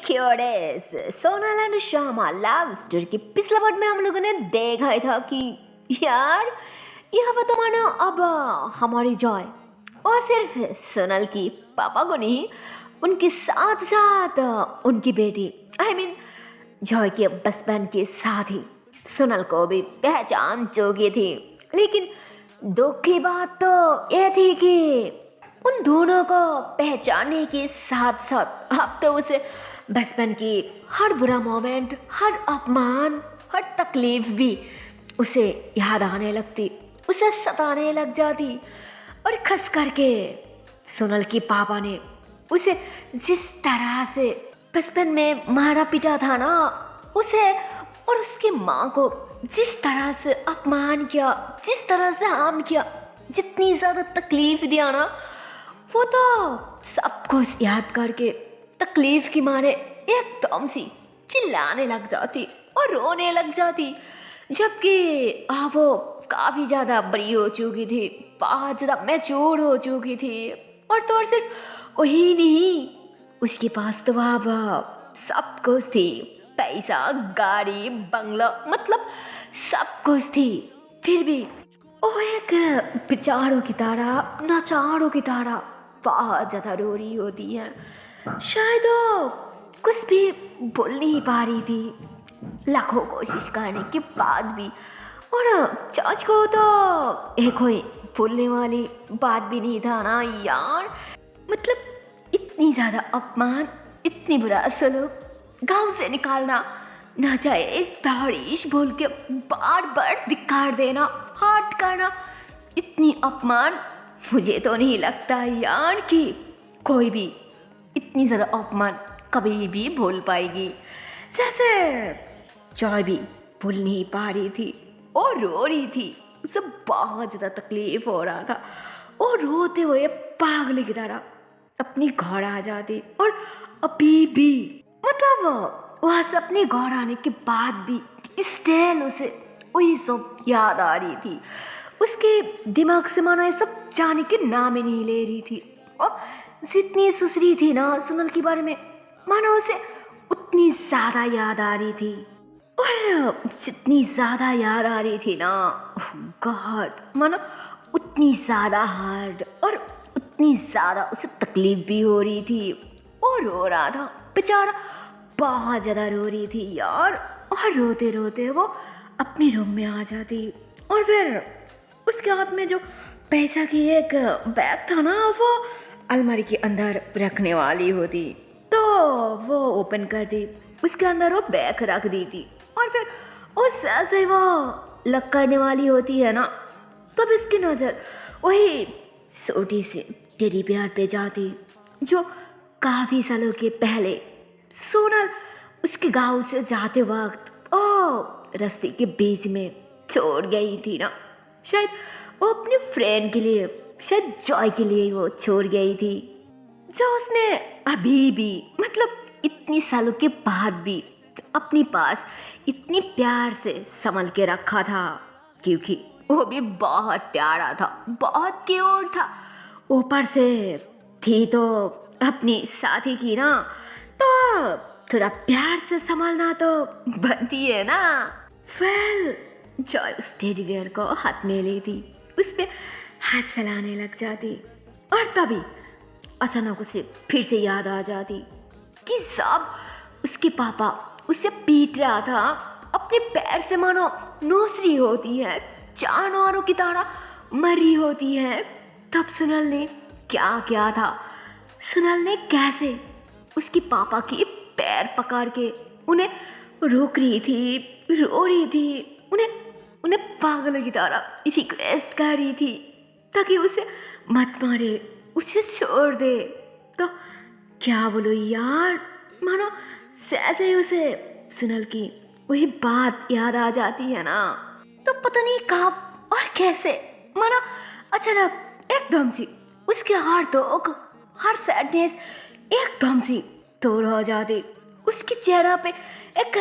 क्योरेस Sonal and Shyama love story के पिछले part में हम लोगों ने देखा ही था कि यार यहाँ पर तो मानो अब हमारी जॉय और सिर्फ सोनल की पापा को नहीं उनके साथ साथ उनकी बेटी जॉय के बचपन के साथ ही सोनल को भी पहचान चुकी थी। लेकिन दुख की बात तो यह थी कि उन दोनों को पहचानने के साथ साथ अब तो उसे बचपन की हर बुरा मोमेंट, हर अपमान, हर तकलीफ भी उसे याद आने लगती, उसे सताने लग जाती। और खस करके सोनल के पापा ने उसे जिस तरह से बचपन में मारा पीटा था ना, उसे और उसकी माँ को जिस तरह से अपमान किया, जिस तरह से हार्म किया, जितनी ज़्यादा तकलीफ दिया ना, वो तो सब कुछ याद करके तकलीफ की मारे एकदम सी चिल्लाने लग जाती और रोने लग जाती। जबकि वो काफ़ी ज़्यादा बड़ी हो चुकी थी, बहुत ज़्यादा मैच्योर हो चुकी थी। और तो और सिर्फ वही नहीं, उसके पास तो अब सब कुछ थी, पैसा, गाड़ी, बंगला, मतलब सब कुछ थी। फिर भी वो एक बेचारों की तरह, नाचारों की तरह बहुत ज़्यादा रो रही होती है। शायद वो कुछ भी बोल नहीं पा रही थी, लाखों कोशिश करने के बाद भी। और चाच को तो एक कोई बोलने वाली बात भी नहीं था ना यार। मतलब इतनी ज़्यादा अपमान, इतनी बुरा सलूक, गाँव से निकालना, ना चाहे इस बारिश बोल के बार बार धिक्कार देना, हाथ करना, इतनी अपमान मुझे तो नहीं लगता यार कि कोई भी इतनी ज़्यादा अपमान कभी भी भूल पाएगी। जैसे जॉय भी भूल नहीं पा रही थी और रो रही थी, उसे बहुत ज़्यादा तकलीफ हो रहा था। और रोते हुए पागल की तरह अपनी घर आ जाती। और अभी भी मतलब वहाँ से अपने घर आने के बाद भी स्टिल उसे वही सब याद आ रही थी। उसके दिमाग से मानो ये सब जाने के नाम ही नहीं ले रही थी। और जितनी सोच रही थी ना सोनल के बारे में, मानो उसे उतनी ज़्यादा याद आ रही थी। और जितनी ज़्यादा याद आ रही थी ना, गॉड, मानो उतनी ज़्यादा हार्ड और उतनी ज़्यादा उसे तकलीफ भी हो रही थी। और रो रहा था बेचारा, बहुत ज़्यादा रो रही थी यार। और रोते रोते वो अपने रूम में आ जाती। और फिर उसके हाथ में जो पैसा की एक बैग था ना, वो अलमारी के अंदर रखने वाली होती, तो वो ओपन कर दी, उसके अंदर वो बैग रख दी थी। और फिर उस ऐसे वो लक करने वाली होती है ना, तब इसकी नज़र वही छोटी सी टेडी बियर पे जाती, जो काफ़ी सालों के पहले सोनल उसके गांव से जाते वक्त रास्ते के बीच में छोड़ गई थी ना। शायद वो अपने फ्रेंड के लिए, शायद जॉय के लिए वो छोड़ गई थी, जो उसने अभी भी मतलब इतनी सालों के बाद भी अपने पास इतनी प्यार से संभल के रखा था, क्योंकि वो भी बहुत प्यारा था, बहुत क्यूट था। ऊपर से थी तो अपनी साथी की ना, तो थोड़ा प्यार से संभालना तो बनती है ना। वेल, जॉय उस टेडी बियर को हाथ में लेती, उस पे हाथ चलाने लग जाती। और तभी अचानक उसे फिर से याद आ जाती कि सब उसके पापा उसे पीट रहा था, अपने पैर से मानो नोच रही होती है, जानवरों की तरह मरी होती है। तब सोनल ने क्या किया था, सोनल ने कैसे उसके पापा के पैर पकड़ के उन्हें रोक रही थी, रो रही थी, उन्हें पागलों की तरह रिक्वेस्ट कर रही थी ताकि उसे मत मारे, उसे छोड़ दे। तो क्या बोलो यार, मानो जैसे ही उसे सोनल की वही बात याद आ जाती है ना, तो पता नहीं कब और कैसे मानो अचानक एकदम सी उसके हर दुख, हर सैडनेस एकदम सी दूर हो जाती। उसके चेहरा पे एक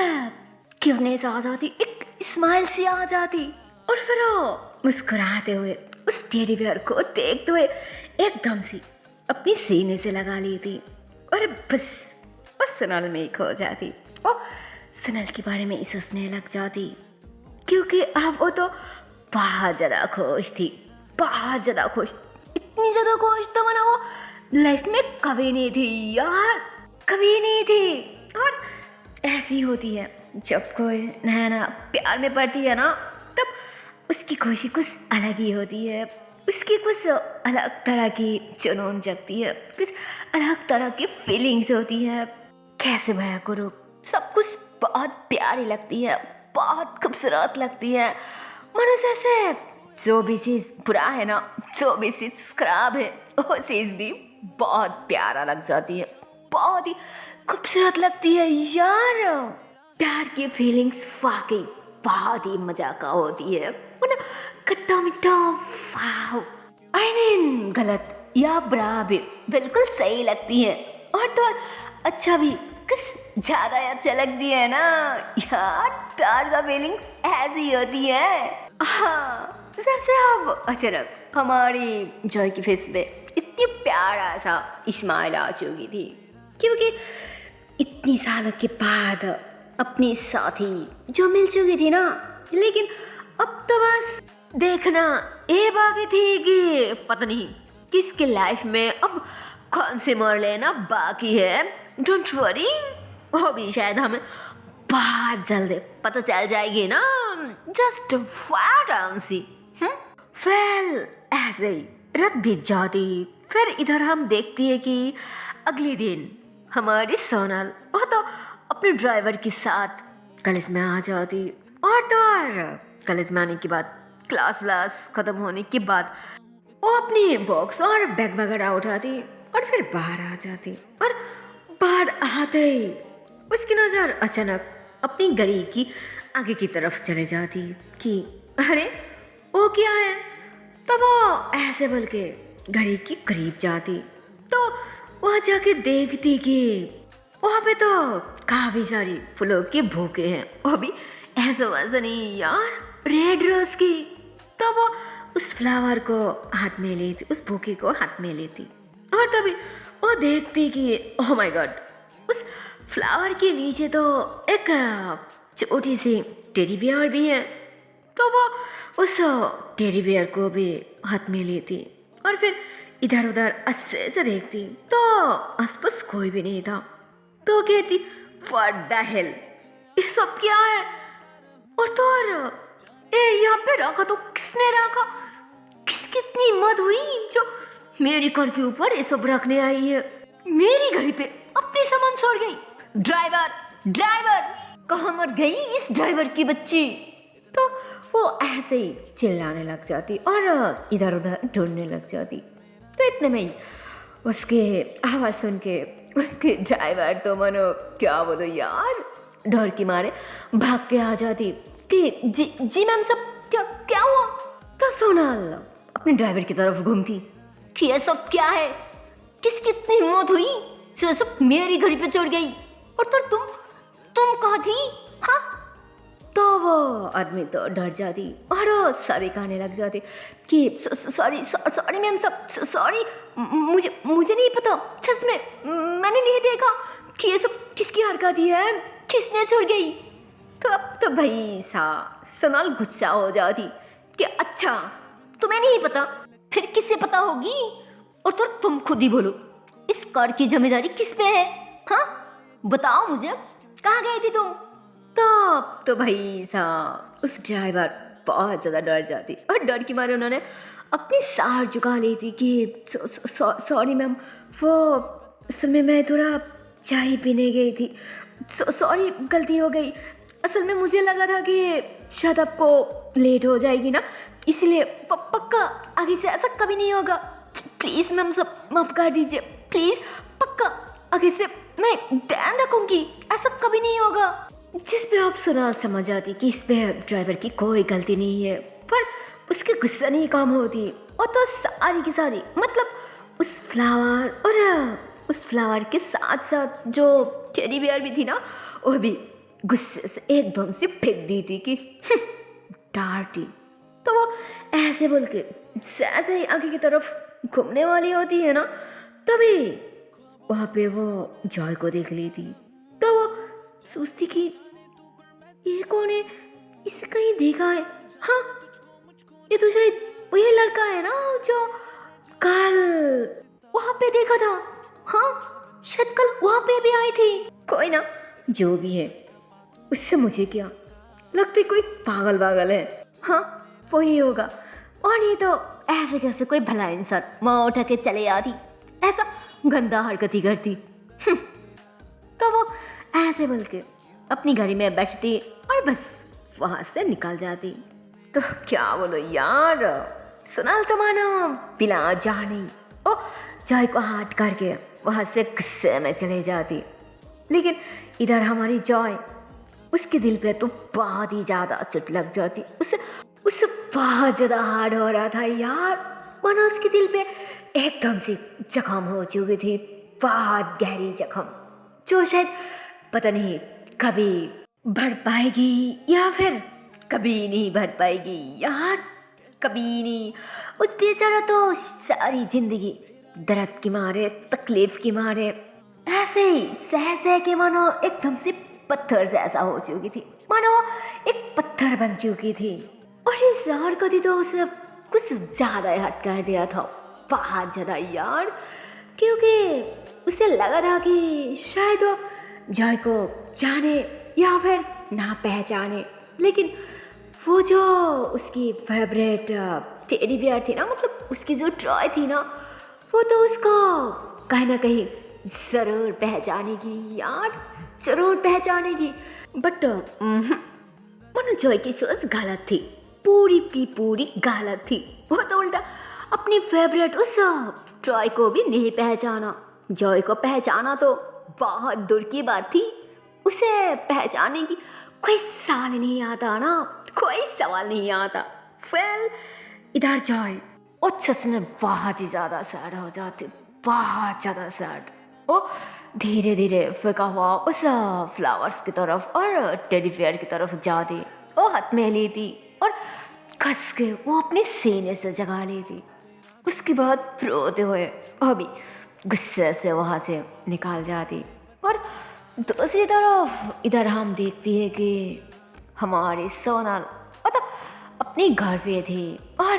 क्यूटनेस आ जाती, एक स्माइल सी आ जाती। और फिर वो मुस्कुराते हुए उस टेडी बियर को देखते हुए एकदम सी अपनी सीने से लगा ली थी। और बस और सोनल में खो जाती और सोनल के बारे में सोचने लग जाती, क्योंकि अब वो तो बहुत ज़्यादा खुश थी, बहुत ज़्यादा खुश, इतनी ज़्यादा खुश तो माना वो लाइफ में कभी नहीं थी यार, कभी नहीं थी। और ऐसी होती है जब कोई नया नया प्यार में पड़ती है ना, तब उसकी खुशी कुछ अलग ही होती है, उसकी कुछ अलग तरह की जुनून जगती है, कुछ अलग तरह की फीलिंग्स होती है। कैसे बयां करो, सब कुछ बहुत प्यारी लगती है, बहुत खूबसूरत लगती है। मानो जैसे जो भी चीज़ बुरा है ना, जो भी चीज़ खराब है, वो चीज़ भी बहुत प्यारा लग जाती है, बहुत ही खूबसूरत लगती है यार। प्यार की फीलिंग्स वाकई बहुत ही मजा का होती है, मतलब खट्टा मीठा, वाह, आई मीन गलत या बुरा भी बिल्कुल सही लगती है। और तो और अच्छा भी कुछ ज़्यादा अच्छा लगती है ना यार। प्यार का फीलिंग्स ऐसी होती है। हाँ, जैसे अब अचानक हमारी जॉय की फेस पे इतनी प्यारा सा स्माइल आ चुकी थी, क्योंकि इतनी सालों के बाद अपनी साथी जो मिल चुकी थी ना, लेकिन अब तो बस देखना ये बाकी थी कि पता नहीं किसके लाइफ में अब कौन से मोड़ लेना बाकी है। डोंट वरी, वो भी शायद हमें बहुत जल्द पता चल जाएगी ना। Just wait and see. Well, ऐसे ही रात बीत जाती। फिर इधर हम देखती है कि अगले दिन हमारी सोनल वो तो अपने ड्राइवर के साथ कॉलेज में आ जाती। और तो और कॉलेज में आने के बाद क्लास व्लास खत्म होने के बाद वो अपनी बॉक्स और बैग वगैरह उठाती और फिर बाहर आ जाती। और बाहर आते ही उसकी नज़र अचानक अपनी घड़ी की आगे की तरफ चले जाती कि अरे वो क्या है। तो वो ऐसे बोल के घड़ी के करीब जाती, तो वह जाके देखती कि वहाँ पे तो काफ़ी सारी फूलों के बुके हैं, वो भी ऐसा वैसा नहीं यार, रेड रोज की। तो वो उस फ्लावर को हाथ में लेती, उस बुके को हाथ में लेती, और तभी वो देखती कि ओह माय गॉड, उस फ्लावर के नीचे तो एक छोटी सी टेडी बियर भी है। तो वो उस टेडी बियर को भी हाथ में लेती और फिर इधर उधर अच्छे से देखती, तो आसपास कोई भी नहीं था। तो कहती व्हाट द हेल, ये सब क्या है। और तो और ये यहाँ पे रखा तो किसने रखा, किसकी इतनी हिम्मत हुई जो मेरी घर के ऊपर ये सब रखने आई है, मेरी घर पे अपनी सामान छोड़ गई। ड्राइवर ड्राइवर, कहाँ मर गई इस ड्राइवर की बच्ची। तो वो ऐसे ही चिल्लाने लग जाती और इधर उधर ढूंढने लग जाती। तो इतने में ही उसके आवाज़ सुन के उसके ड्राइवर तो मानो क्या बोलो यार, डर के मारे भाग के आ जाती कि जी मैम सब क्या क्या हुआ। तो सोनल अपने ड्राइवर की तरफ घूमती कि ये सब क्या है, किसकी इतनी हिम्मत हुई जो सब मेरी घड़ी पे चढ़ गई। और तो तुम कहाँ थी। हाँ, तो वो आदमी तो डर जाती और सॉरी कहने लग जाती कि सॉरी सॉरी मैम, सब सॉरी, मुझे नहीं पता, सच में मैंने नहीं देखा कि ये सब किसकी हरकत है, किसने छोड़ गई। तो अब तो भाई सोनल गुस्सा हो जाती कि अच्छा तुम्हें नहीं पता, फिर किसे पता होगी। और तो तुम खुद ही बोलो, इस कार की जिम्मेदारी किस पे है। हाँ बताओ मुझे, कहाँ गई थी तुम। तो भाई उस ड्राइवर बहुत ज़्यादा डर जाती और डर के मारे उन्होंने अपनी सार झुका ली थी कि सॉरी मैम, वो असल में मैं थोड़ा चाय पीने गई थी, सॉरी गलती हो गई। असल में मुझे लगा था कि शायद आपको लेट हो जाएगी ना, इसलिए पक्का आगे से ऐसा कभी नहीं होगा। प्लीज़ मैम सब माफ़ कर दीजिए, प्लीज़, पक्का आगे से मैं ध्यान रखूँगी, ऐसा कभी नहीं होगा। जिस पे आप सोनल समझ आती कि इस पे ड्राइवर की कोई गलती नहीं है, पर उसके गुस्सा नहीं काम होती। और तो सारी की सारी मतलब उस फ्लावर और उस फ्लावर के साथ साथ जो टेडी बियर भी थी ना, वो भी गुस्से से एकदम से फेंक दी थी कि डार्टी। तो वो ऐसे बोल के जैसे ही आगे की तरफ घूमने वाली होती है ना, तभी वहाँ पे वो जॉय को देख ली थी। तो वो सोचती कि ये कौन है, इसे कहीं देखा है। हाँ, ये तो शायद वही लड़का है ना जो कल वहाँ पे देखा था। हाँ, शायद कल वहाँ पे भी आई थी। कोई ना, जो भी है उससे मुझे क्या, लगती कोई पागल पागल है। हाँ, वही होगा। और ये तो ऐसे कैसे कोई भला इंसान माँ उठा के चले आती, ऐसा गंदा हरकत करती। तो वो ऐसे बोल के अपनी गाड़ी में बैठती और बस वहाँ से निकल जाती। तो क्या बोलो यार, सुनाल तो मानो पिला जानी ओ जॉय को हाथ करके वहाँ से गुस्से में चले जाती। लेकिन इधर हमारी जॉय, उसके दिल पे तो बहुत ही ज़्यादा चोट लग जाती। उससे बहुत ज़्यादा हार्ड हो रहा था यार, मानो उसके दिल पे एकदम से जख्म हो चुकी थी, बहुत गहरी जख्म, जो शायद पता नहीं कभी भर पाएगी या फिर कभी नहीं भर पाएगी यार, कभी नहीं। उस बेचारा तो सारी जिंदगी दर्द के मारे, तकलीफ के मारे ऐसे ही सह सह के मानो एकदम से पत्थर जैसा हो चुकी थी, मानो वो एक पत्थर बन चुकी थी। और इस यार को तो उसे कुछ ज़्यादा ही हट कर दिया था, बहुत ज़्यादा यार, क्योंकि उसे लगा था कि शायद वो जॉय को जाने या फिर ना पहचाने, लेकिन वो जो उसकी फेवरेट टेडी बियर थी ना, मतलब उसकी जो टॉय थी ना, वो तो उसको कहीं ना कहीं ज़रूर पहचानेगी यार, ज़रूर पहचानेगी। बट मानो जॉय की सोच गलत थी, पूरी की पूरी गलत थी। वो तो उल्टा अपनी फेवरेट उस टॉय को भी नहीं पहचाना। जॉय को पहचाना तो बहुत दूर की बात थी, उसे पहचानने की कोई सवाल नहीं आता ना, कोई सवाल नहीं आता। फिर इधर जॉय और सच में बहुत ही ज़्यादा सैड हो जाती, बहुत ज़्यादा सैड। वो धीरे धीरे फेंका हुआ उस फ्लावर्स की तरफ और टेडी फेयर की तरफ जाती, वो हाथ में लेती और कस के वो अपने सीने से जगा लेती। उसके बाद रोते हुए वो भी गुस्से से वहाँ से निकाल जाती। और दूसरी तरफ इधर हम देखती है कि हमारी सोनल मतलब अपने घर पे थी और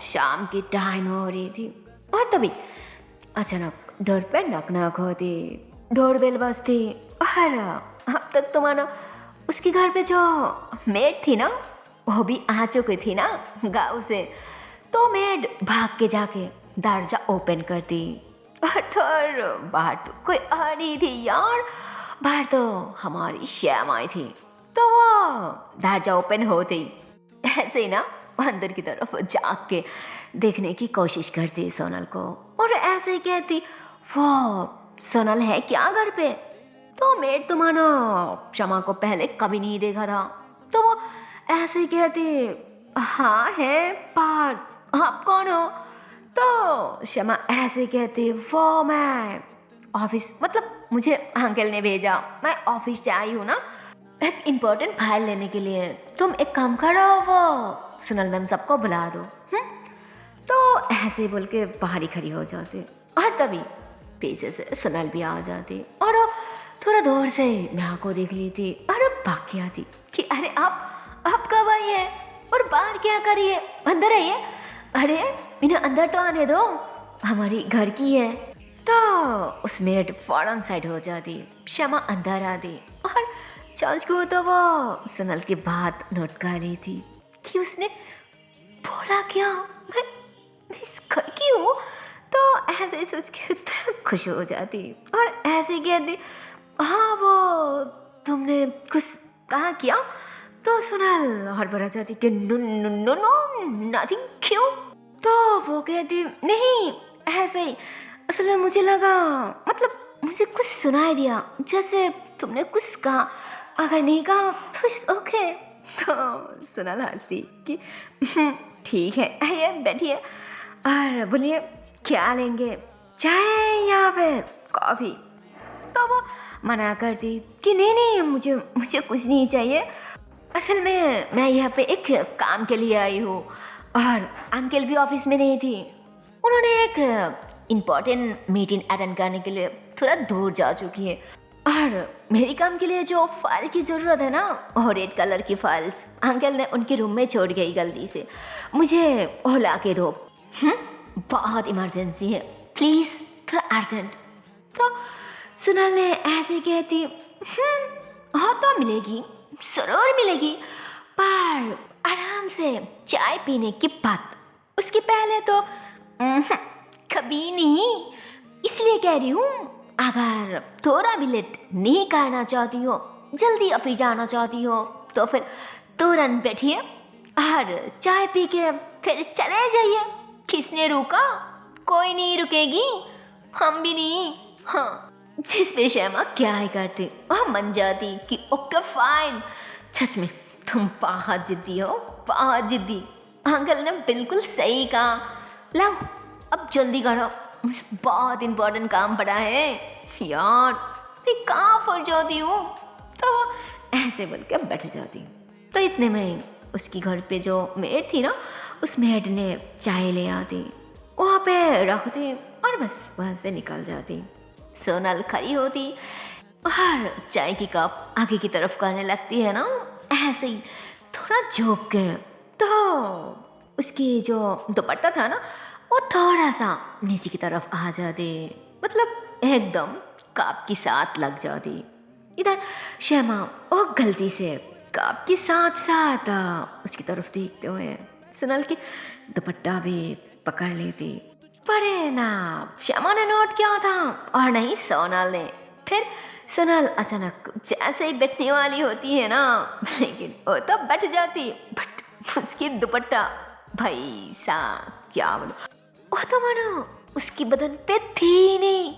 शाम की टाइम हो रही थी, और तभी अचानक डोर पे नक नक होती, डोरबेल बजती। और अब तक तो मानो उसके घर पे जो मेड थी ना, वो भी आ चुकी थी ना गाँव से। तो मेड भाग के जाके दरवाजा ओपन करती, और बाहर तो कोई आ रही थी यार, बाहर तो हमारी श्याम आई थी। तो वो दरवाजा ओपन होते ही ऐसे ही ना अंदर की तरफ जाग के देखने की कोशिश करती सोनल को, और ऐसे ही कहती, वो सोनल है क्या घर पे? तो मेड तो मानो क्षमा को पहले कभी नहीं देखा था, तो वो ऐसे ही कहती, हाँ है, पर आप कौन हो? तो क्षमा ऐसे कहती, वो मैं ऑफिस, मतलब मुझे अंकल ने भेजा, मैं ऑफिस से आई हूँ ना एक इम्पोर्टेंट फाइल लेने के लिए, तुम एक काम करो, वो सोनल मैम सबको बुला दो। तो ऐसे बोल के बाहर ही खड़ी हो जाती, और तभी पीछे से सोनल भी आ जाती और थोड़ा दूर से मैं को देख ली थी और भाग के आती कि अरे आप कब आई है और बाहर क्या करिए, अंदर आइए, अरे इन्हें अंदर तो आने दो, हमारी घर की है। तो उस मेड फौरन साइड हो जाती, क्षमा अंदर आती और चार्ज को तो वो सोनल की बात नोट कर रही थी कि उसने बोला क्या, मैं इस घर की हूँ। तो ऐसे सोच के खुश हो जाती और ऐसे कहती, हाँ वो तुमने कुछ कहा क्या? तो सोनल हड़बड़ा जाती कि no no no no nothing, क्यों? तो वो कहती, नहीं ऐसे ही, असल में मुझे लगा, मतलब मुझे कुछ सुनाई दिया जैसे तुमने कुछ कहा, अगर नहीं कहा तो ओके। तो सोनल हंसती कि ठीक है, आइए बैठिए और बोलिए क्या लेंगे, चाय या फिर कॉफ़ी? तो वो मना करती कि नहीं मुझे कुछ नहीं चाहिए, असल में मैं यहाँ पे एक काम के लिए आई हूँ और अंकल भी ऑफिस में नहीं थी, उन्होंने एक इम्पॉर्टेंट मीटिंग अटेंड करने के लिए थोड़ा दूर जा चुकी है और मेरे काम के लिए जो फाइल की ज़रूरत है ना, वो रेड कलर की फाइल्स अंकल ने उनके रूम में छोड़ गई गलती से, मुझे वो ला के दो। बहुत इमरजेंसी है, प्लीज़ थोड़ा अर्जेंट। तो सुनल ने ऐसे कहती, हाँ तो मिलेगी, ज़रूर मिलेगी, पर आराम से चाय पीने की बात, उसके पहले तो कभी नहीं। इसलिए कह रही हूँ, अगर थोड़ा भी लेट नहीं करना चाहती हो, जल्दी ऑफिस जाना चाहती हो, तो फिर तुरंत बैठिए और चाय पी के फिर चले जाइए। किसने रोका? कोई नहीं रुकेगी, हम भी नहीं। हाँ, जिस पे शैमा क्या ही करती और मन जाती कि ओके फाइन। सच में तुम बहुत जिद्दी हो, बहुत जिद्दी। अंकल ने बिल्कुल सही कहा। लाओ अब जल्दी करो, मुझे बहुत इम्पोर्टेंट काम पड़ा है यार, मैं कहाँ फंस जाती हूँ। तो वो ऐसे बोल के बैठ जाती। तो इतने में उसकी घर पे जो मेड थी ना, उस मेड ने चाय ले आती, वहाँ पे रखती और बस वहाँ से निकल जाती। सोनल खड़ी होती और चाय की कप आगे की तरफ करने लगती है ना, ऐसे ही थोड़ा झुक के। तो उसकी जो दुपट्टा था ना, वो थोड़ा सा नीचे की तरफ आ जाते, मतलब एकदम कप के साथ लग जाती। इधर शैमा वो गलती से कप के साथ साथ उसकी तरफ देखते हुए सुनल की दुपट्टा भी पकड़ लेती। पर ना शैमा ने नोट किया था और नहीं सोनल ने। फिर सोनल अचानक जैसे ही बैठने वाली होती है ना, लेकिन वो तो बैठ जाती, बट उसकी दुपट्टा भाई सा क्या बोलो, वो तो मानो उसकी बदन पे थी नहीं,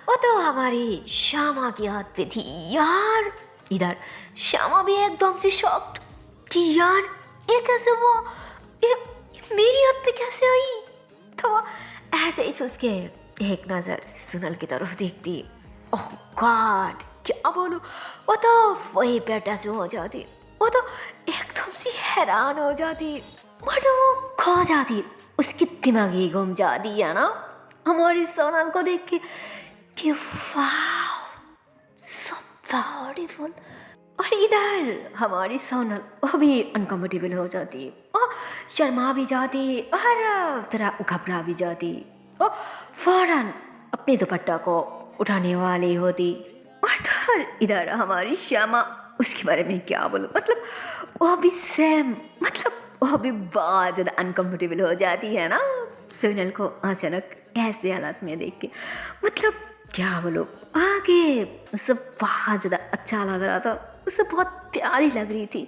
वो तो हमारी श्यामा की हाथ पे थी यार। इधर श्यामा भी एकदम से शॉक्ड कि यार ये कैसे हुआ, ये मेरी हाथ पे कैसे आई। तो वो ऐसे ही सोच के एक नज़र सुनल की तरफ देखती। ओह गॉड क्या बोलूं, वो तो वही पे टच हो जाती, वो तो एकदम से हैरान हो जाती, बट वो खो जाती, उसकी दिमाग ही घूम जाती है ना हमारी सोनल को देख के कि वाह सो ब्यूटीफुल। और इधर हमारी सोनल वो भी अनकम्फर्टेबल हो जाती और शर्मा भी जाती और थोड़ा घबरा भी जाती और फौरन अपने दुपट्टा को उठाने वाली होती। और इधर हमारी श्यामा, उसके बारे में क्या बोलूं, मतलब वो भी सेम, मतलब वो भी बहुत ज़्यादा अनकम्फर्टेबल हो जाती है ना सोनल को अचानक ऐसे हालात में देख के। मतलब क्या बोलो, आगे उसे बहुत ज़्यादा अच्छा लग रहा था, उसे बहुत प्यारी लग रही थी,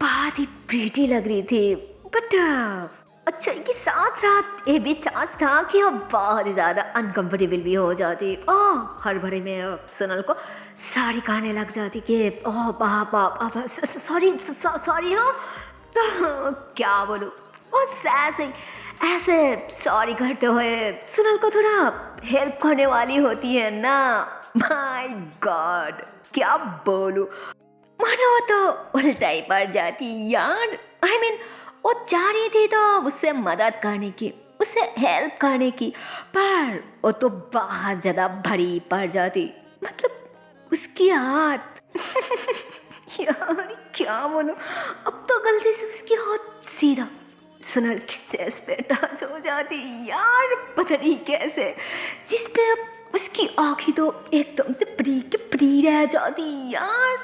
बहुत ही प्रीटी लग रही थी, बट अच्छा के साथ साथ ये भी चांस था कि वो बहुत ही ज़्यादा अनकम्फर्टेबल भी हो जाती। हर भरे में सोनल को साड़ी कहने लग जाती कि ओह बाप बाप सॉरी सॉरी। हाँ तो क्या बोलूँ, बस ऐसे सॉरी करते हुए सुनल को थोड़ा हेल्प करने वाली होती है ना। माय गॉड क्या बोलूं, मानो वो तो उल्टा ही पड़ जाती यार। आई मीन वो चाह रही थी तो उससे मदद करने की, उससे हेल्प करने की, पर वो तो बहुत ज़्यादा भरी पड़ जाती, मतलब उसकी हाथ यार क्या बोलूं, अब तो गलती से उसकी हाथ सीधा सुनल की चेस्ट पे टच हो जाती यार, पता नहीं कैसे, जिस पे अब उसकी आंखें तो एकदम से प्री के प्री रह जाती यार।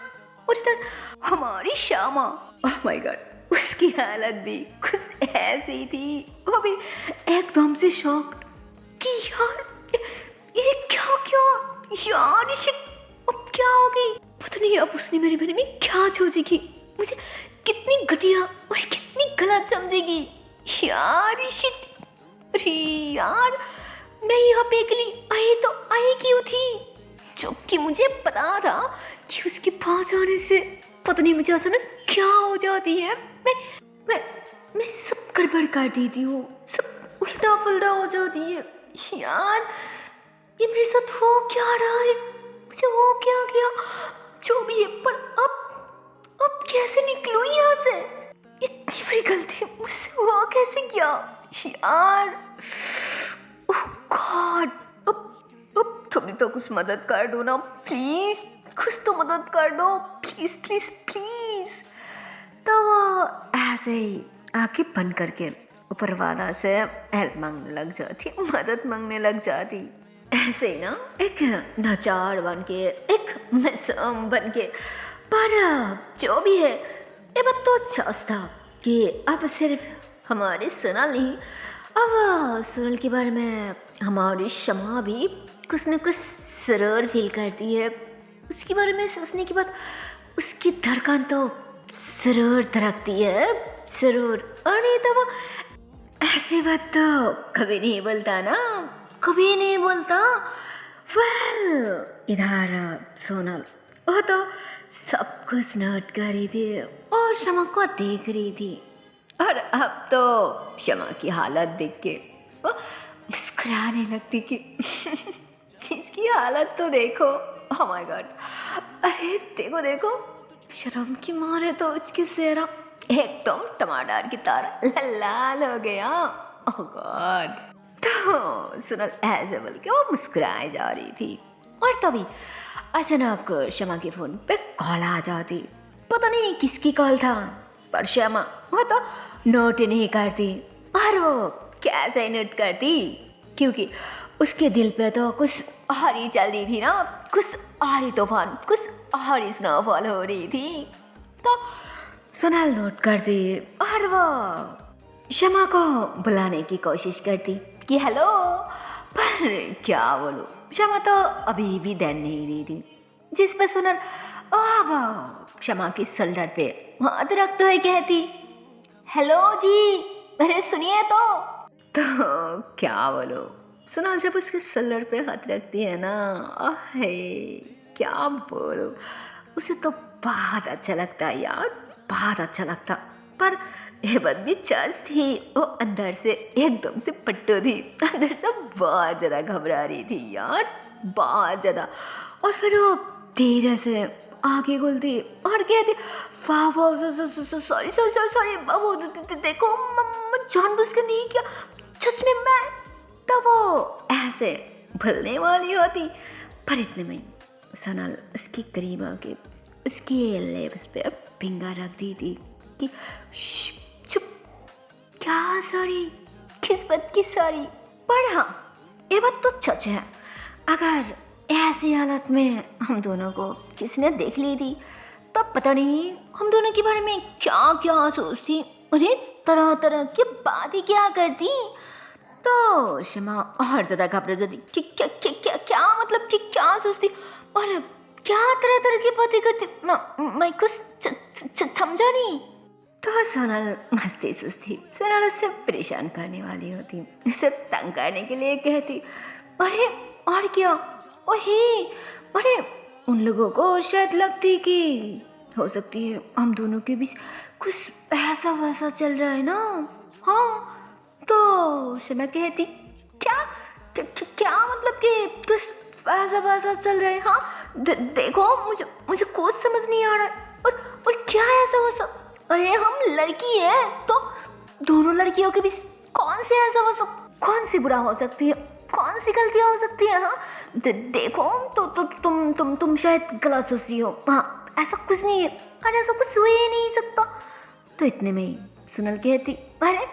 और इधर हमारी श्यामा, ओह माय गॉड, उसकी हालत भी कुछ ऐसी ही थी, वो भी एकदम से शॉक्ड कि यार ये क्या क्या यार, इसे अब क्या हो गई, पता नहीं अब उसने मेरे बारे में क्या सोचेगी, मुझे कितनी घटिया और कितनी गलत समझेगी यार। शिट, अरे यार मैं यहाँ पे अकेली आई तो आई क्यों थी, जबकि मुझे पता था कि उसके पास आने से पता नहीं मुझे अचानक क्या हो जाती है। मैं सब गड़बड़ कर देती हूँ, सब उल्टा पुल्टा हो जाती है यार। ये मेरे साथ हो क्या रहा है, मुझे हो क्या गया, जो भी है, पर अब कैसे निकलूं यहाँ से, इतनी बड़ी गलती मुझसे हुआ कैसे गया यार। ओह गॉड, अब तो मैं तो कुछ मदद कर दो ना प्लीज, कुछ तो मदद कर दो प्लीज प्लीज प्लीज। तो वो ऐसे ही आंखें बंद करके ऊपर वाला से हेल्प मांगने लग जाती, मदद मांगने लग जाती। ऐसे ही ना एक नाचार बन के, एक मासूम बन के। पर जो भी है ये बात तो अच्छा था कि अब सिर्फ हमारी सोनल नहीं, अब सोनल के बारे में हमारी शमा भी कुछ न कुछ सरूर फील करती है। उसके बारे में सोचने के बाद उसकी धड़कन तो जरूर धड़कती है, जरूर। और नहीं तो वो ऐसी बात तो कभी नहीं बोलता ना, कभी नहीं बोलता। वेल इधर सोनल वो तो सब कुछ नोट कर रही थी और शमा को देख रही थी। और अब तो शमा की हालत देख के वो मुस्कुराने लगती कि इसकी हालत तो देखो, ओह माय गॉड, अरे देखो देखो, शर्म की मारे तो उसके चेहरा एकदम टमाटर की तरह लाल हो गया। ओह गॉड। तो सोनल ऐसे बोल के वो मुस्कुराए जा रही थी और तभी अचानक शमा के फोन पे कॉल आ जाती। पता नहीं किसकी कॉल था, पर शमा वो तो नोट नहीं करती। और वो कैसे नोट करती, क्योंकि उसके दिल पे तो कुछ और ही चल रही थी ना, कुछ और ही तूफान, कुछ और ही स्नोफॉल हो रही थी। तो सोनल नोट करती और वो शमा को बुलाने की कोशिश करती कि हेलो, पर क्या बोलूं, शमा तो अभी भी ध्यान नहीं रही थी। जिस पर सोनल अब शमा की शोल्डर पे हाथ रखते हुए कहती हेलो जी, अरे सुनिए तो क्या बोलो, सोनल जब उसके शोल्डर पे हाथ रखती है ना, अहे क्या बोलो, उसे तो बहुत अच्छा लगता है यार, बहुत अच्छा लगता। पर ये बात भी सच थी, वो अंदर से एकदम से पट्टू थी, अंदर से बहुत ज़्यादा घबरा रही थी यार, बहुत ज़्यादा। और फिर वो धीरे से आगे खुलती और कहती वाह वाह सॉरी सॉरी सॉरी सॉरी बाबू, देखो मैं जानबूझ के नहीं किया, सच में मैं। तो वो ऐसे भूलने वाली होती, पर इतने में सोनल उसके करीब आके उसके लिप्स पे फिंगर रख दी थी कि चुप, क्या सॉरी, किस बात की सॉरी। पर हाँ ये बात तो सच है, अगर ऐसी हालत में हम दोनों को किसने देख ली थी तब पता नहीं हम दोनों के बारे में क्या क्या सोचती, उन्हें तरह तरह की बातें क्या करती। तो शमा और ज़्यादा घबरा जाती कि क्या क्या क्या क्या मतलब कि क्या सोचती और क्या तरह तरह की बातें करती, मैं कुछ समझा नहीं। तो सोनल मस्ती सुस्ती सोनल उससे परेशान करने वाली होती, उसे तंग करने के लिए कहती अरे और क्या, ओहे अरे उन लोगों को शायद लगती कि हो सकती है हम दोनों के बीच कुछ ऐसा वैसा चल रहा है ना। हाँ तो शमा कहती क्या क्या, क्या मतलब कि कुछ ऐसा वैसा चल रहा है। हाँ देखो मुझे कुछ समझ नहीं आ रहा है, और क्या है ऐसा वैसा, अरे हम लड़की है तो दोनों लड़कियों के बीच कौन से ऐसा वैसा, कौन सी बुरा हो सकती है, कौन सी गलतियाँ हो सकती है। हाँ देखो तो तुम शायद गलत सोची हो, हाँ ऐसा कुछ नहीं है, अरे ऐसा कुछ हो ही नहीं सकता। तो इतने में ही सोनल कहती अरे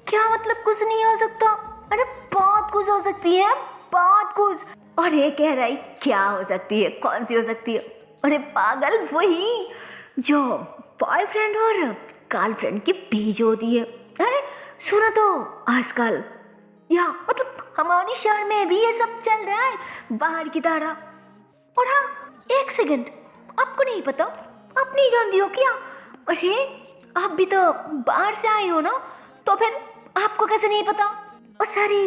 क्या मतलब कुछ नहीं हो सकता, अरे बहुत कुछ हो सकती है, बहुत कुछ। और ये कह रहा है क्या हो सकती है, कौन सी हो सकती है, अरे पागल वही जो बॉयफ्रेंड और गर्लफ्रेंड के बीच होती है। अरे सुना तो आजकल या मतलब हमारे शहर में भी ये सब चल रहा है बाहर की तरह। और हाँ एक सेकंड, आपको नहीं पता, आप नहीं जानती हो क्या, अरे आप भी तो बाहर से आई हो ना, तो फिर आपको कैसे नहीं पता। ओ सॉरी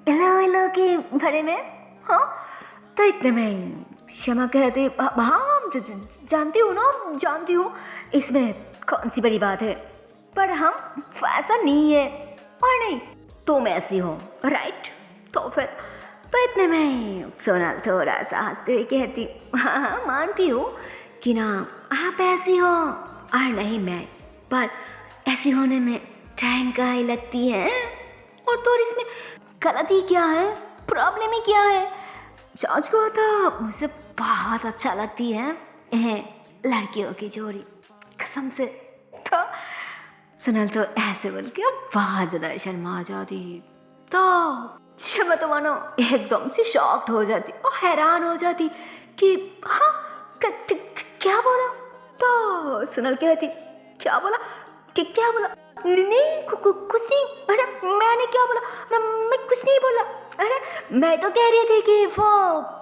हेलो हेलो के बारे में। हाँ तो इतने में शमा कहते हाँ जानती हूँ ना, जानती हूँ, इसमें कौन सी बड़ी बात है, पर हम वैसा नहीं है, और नहीं तुम ऐसी हो राइट। तो फिर तो इतने में सोनल थोड़ा सा हंसते हुए कहती हाँ मानती हूँ कि ना आप ऐसी हो और नहीं मैं, पर ऐसी होने में टाइम का ही लगती है, और तो इसमें गलती क्या है, प्रॉब्लम ही क्या है, सच को तो मुझे बहुत अच्छा लगती है लड़कियों की जोड़ी, कसम से। तो सुनल तो ऐसे बोल के बहुत ज़्यादा शर्मा जाती, तो जब मैं तो मानो एकदम से शॉक्ड हो जाती और हैरान हो जाती कि हाँ क्या बोला। तो सुनल कहती क्या बोला, क्या बोला, नहीं कुछ नहीं, अरे मैंने क्या बोला, मैं कुछ नहीं बोला, अरे मैं तो कह रही थी कि वो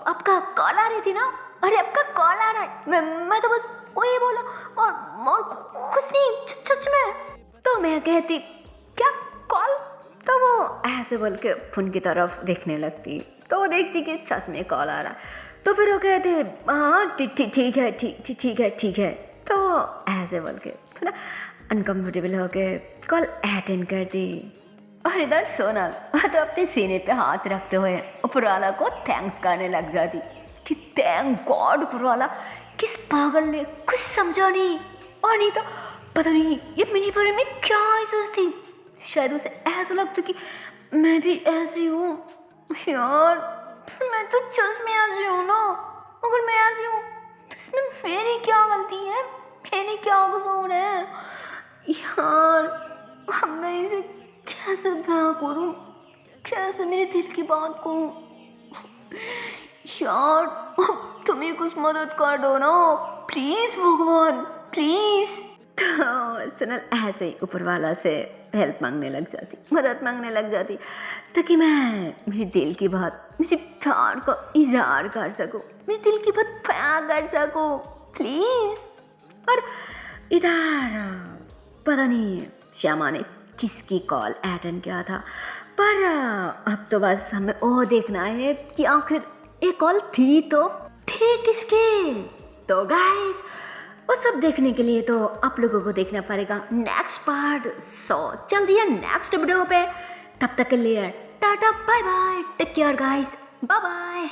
आपका कॉल आ रही थी ना, अरे आपका कॉल आ रहा है, मैं तो बस वही बोला और कुछ नहीं, सच में। तो मैं कहती क्या कॉल, तो वो ऐसे बोल के फोन की तरफ देखने लगती, तो वो देखती कि सच में कॉल आ रहा है। तो फिर वो कहते हाँ ठीक है। तो वो ऐसे बोल के थोड़ा अनकम्फर्टेबल होके कॉल अटेंड करती। और इधर सोनल तो अपने सीने पे हाथ रखते हुए उपरवाला को थैंक्स करने लग जाती कि थैंक गॉड उपरवाला, किस पागल ने कुछ समझा नहीं, और नहीं तो पता नहीं ये मेरे बारे में क्या ही सोचती, शायद उसे ऐसा लगता कि मैं भी ऐसी हूँ। यार मैं तो चश्मे ऐसी हूँ ना, अगर मैं ऐसी हूँ तो इसमें मेरी क्या गलती है, मेरी क्या कसूर है यार। अब मैं इसे कैसे बयां करूँ, कैसे मेरे दिल की बात कहूँ यार, तुम ही कुछ मदद कर दो ना प्लीज भगवान प्लीज। तो सुनल ऐसे ही ऊपर वाला से हेल्प मांगने लग जाती, मदद मांगने लग जाती, ताकि मैं मेरे दिल की बात, मेरे प्यार का इजहार कर सकूँ, मेरे दिल की बात बयां कर सकूँ प्लीज। और इधर पता नहीं श्यामा ने किसकी कॉल अटेंड किया था, पर अब तो बस हमें वो देखना है कि आखिर एक कॉल थी तो थी किसके। तो गाइस वो सब देखने के लिए तो आप लोगों को देखना पड़ेगा नेक्स्ट पार्ट। सो जल्दी है नेक्स्ट वीडियो पे, तब तक के लिए tata bye bye, take care guys, bye bye.